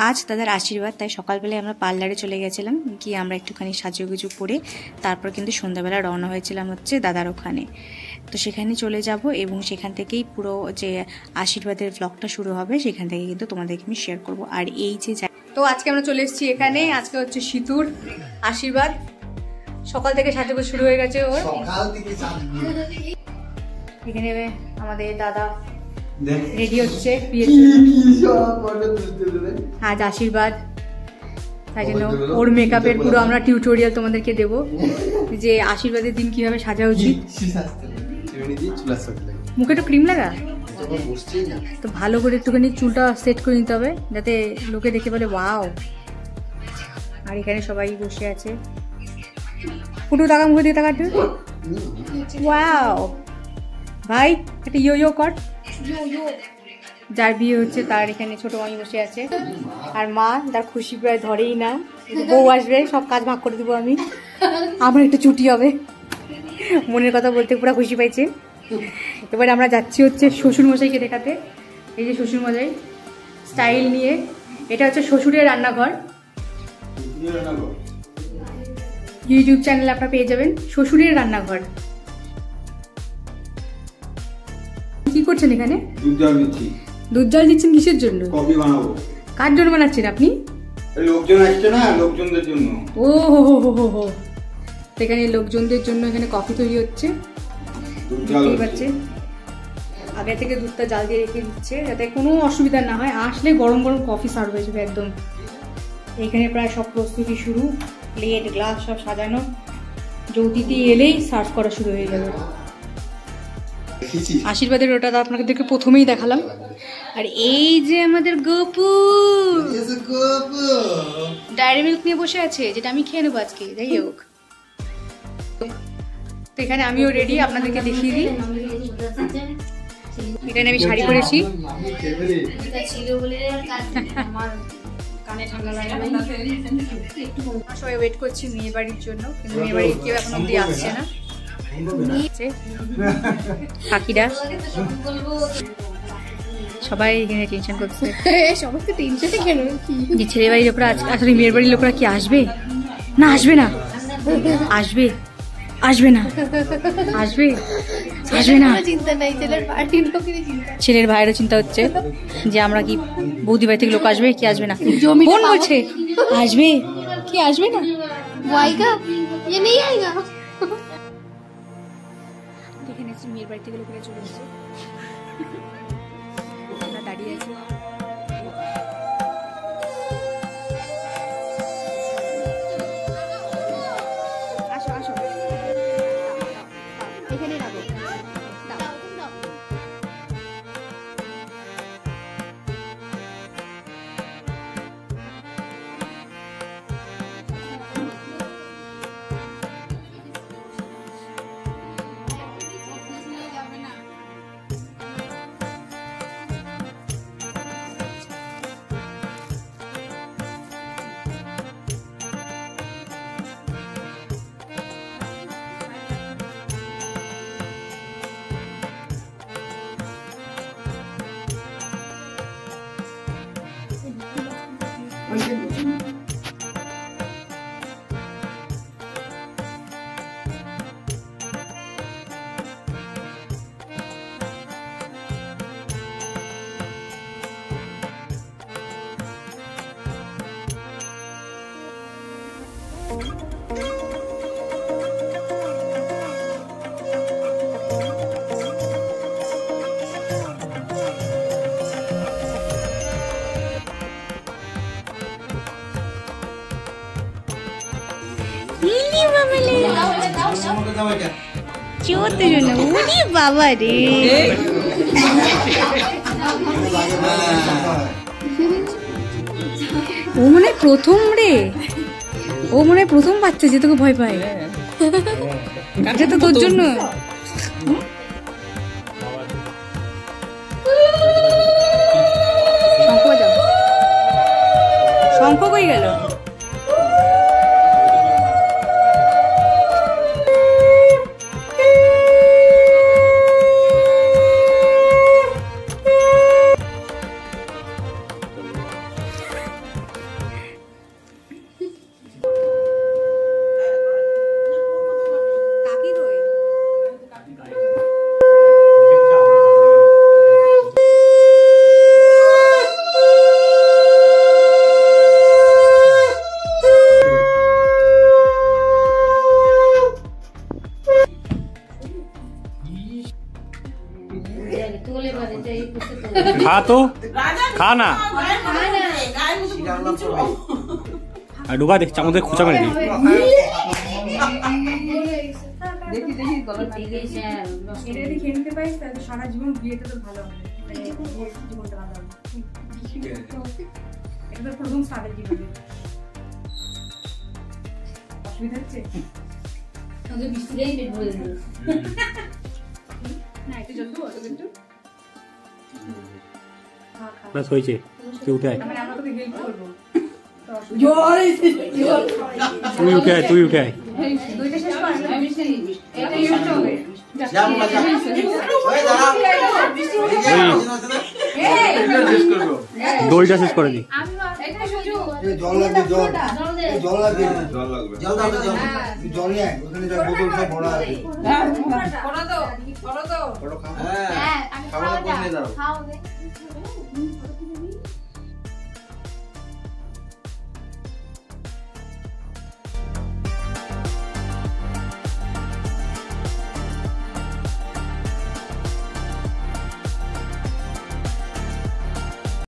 আজ দাদার আশীর্বাদ, তাই সকালবেলায় আমরা পার্লারে চলে গেছিলাম, গিয়ে আমরা একটুখানি সাজুগুজু করে তারপর কিন্তু সন্ধ্যাবেলা রওনা হয়েছিলাম হচ্ছে দাদার ওখানে। তো সেখানে চলে যাব এবং সেখান থেকেই পুরো যে আশীর্বাদের ব্লগটা শুরু হবে সেখান থেকে কিন্তু তোমাদেরকে আমি শেয়ার করব। আর এই যে তো আজকে আমরা চলে এসেছি এখানে, আজকে হচ্ছে সিঁতুর আশীর্বাদ। সকাল থেকে সাজুগুজু শুরু হয়ে গেছে ওর। এখানে আমাদের দাদা রেডি হচ্ছে আজ আশীর্বাদ, তাই জন্য ওর মেকআপের পুরো আমরা টিউটোরিয়াল তোমাদেরকে দেবো যে আশীর্বাদের দিন কিভাবে সাজা উচিত। মুখে একটু ক্রিম লাগা তো ভালো করে একটুখানি চুলটা সেট করে নিতে হবে যাতে লোকে দেখে বলে ওয়াও। আর এখানে সবাই বসে আছে, ফুটু টাকা মুখে দিয়ে টাকা ওয়াও ভাই একটা ইয়ো ইয়ো কর। যার বিয়ে হচ্ছে তার এখানে ছোট মামি বসে আছে, আর মা তার খুশি প্রায় ধরেই না, বউ আসবে সব কাজ ভাগ করে দেবো আমি, আমার একটু ছুটি হবে, মনের কথা বলতে পুরো খুশি পাইছে। এবারে আমরা যাচ্ছি হচ্ছে শ্বশুর মশাইকে দেখাতে। এই যে শ্বশুর মশাই স্টাইল নিয়ে, এটা হচ্ছে শ্বশুরের রান্নাঘর, ইউটিউব চ্যানেলে আপনারা পেয়ে যাবেন শ্বশুরের রান্নাঘর। কি করছেন এখানে? দুধ জল দিচ্ছেন কিসের জন্য? কফি বানাবো। কার জন্য বানাচ্ছেন আপনি? লোকজন আসছে না, লোকজনদের জন্য। ও হো হো হো হো, এখানে লোকজনদের জন্য এখানে কফি তৈরি হচ্ছে। বুঝতেই পারছে, আগে থেকে দুধটা জাল দিয়ে রেখে দিচ্ছে যাতে কোনো অসুবিধা না হয়, আসলে গরম গরম কফি সার্ভ হয়ে যাবে একদম। এখানে প্রায় সব প্রস্তুতি শুরু, প্লেট গ্লাস সব সাজানো, যৌতিথি এলেই সার্ভ করা শুরু হয়ে যাবে। আশীর্বাদের ওটা আপনাদেরকে প্রথমেই দেখালাম। আর এই যে আমাদের গপু ডায়েরি মিল্ক নিয়ে বসে আছে, যেটা আমি খেয়ে নেবো আজকে। যাই হোক, তো এখানে আমিও রেডি, আপনাদেরকে দেখিয়ে দিই। এখানে আমি শাড়ি পরেছি, সবাই ওয়েট করছি মেয়ে বাড়ির জন্য, কিন্তু মেয়ে বাড়ির কেউ এখন অব্দি আসছে না। কাকিরা সবাই এখানে টেনশন করছে, সমস্ত টেনশনে কেন যে ছেলে বাড়ির লোকরা আসলে মেয়ের বাড়ির লোকরা কি আসবে না আসবে না, আসবে আসবে না, আসবে আসবে না, চিন্তা নাই। ছেলের ভাইয়েরও চিন্তা হচ্ছে যে আমরা কি বৌদি বাড়ি থেকে লোক আসবে কি আসবে না। ফোন বলছে আসবে কি আসবে না, মেয়ের বাড়ি থেকে লোকেরা চলে এসেছে, আমরা দাঁড়িয়ে আছি। আসো আসো, এখানে রাখো। বাবা রে, ও মনে হয় প্রথম রে, ও মনে হয় প্রথম বাচ্চা যে তোকে ভয় পায়, এটা তো তোর জন্য। শঙ্খ বাজাও, শঙ্খ কই গেল? খা তো, খা না। আর ঢুকা দেখ চামচ দিয়ে খোঁচা মেরে দিই। সারা জীবন বিয়েতে তো ভালো হবে, জীবনটা ভালো হবে। এটা তো প্রথম স্বাদের জীবনে অসুবিধা হচ্ছে না, একটু জল দেবো একটু। ব্যাস হয়েছে, তুই উঠে আয়। আমরা তোকে হেল্প করবো। তুই উঠে আয়, তুই উঠে আয়। দুইটা শেষ কর, এটা ইউজ হবে। দইটা শেষ করে দি। জল লাগবে, জল লাগবে, জল নিয়ে আয়, ওখানে যা বোতল সব ভরা আছে। খাওয়া দাওয়া করে দাও।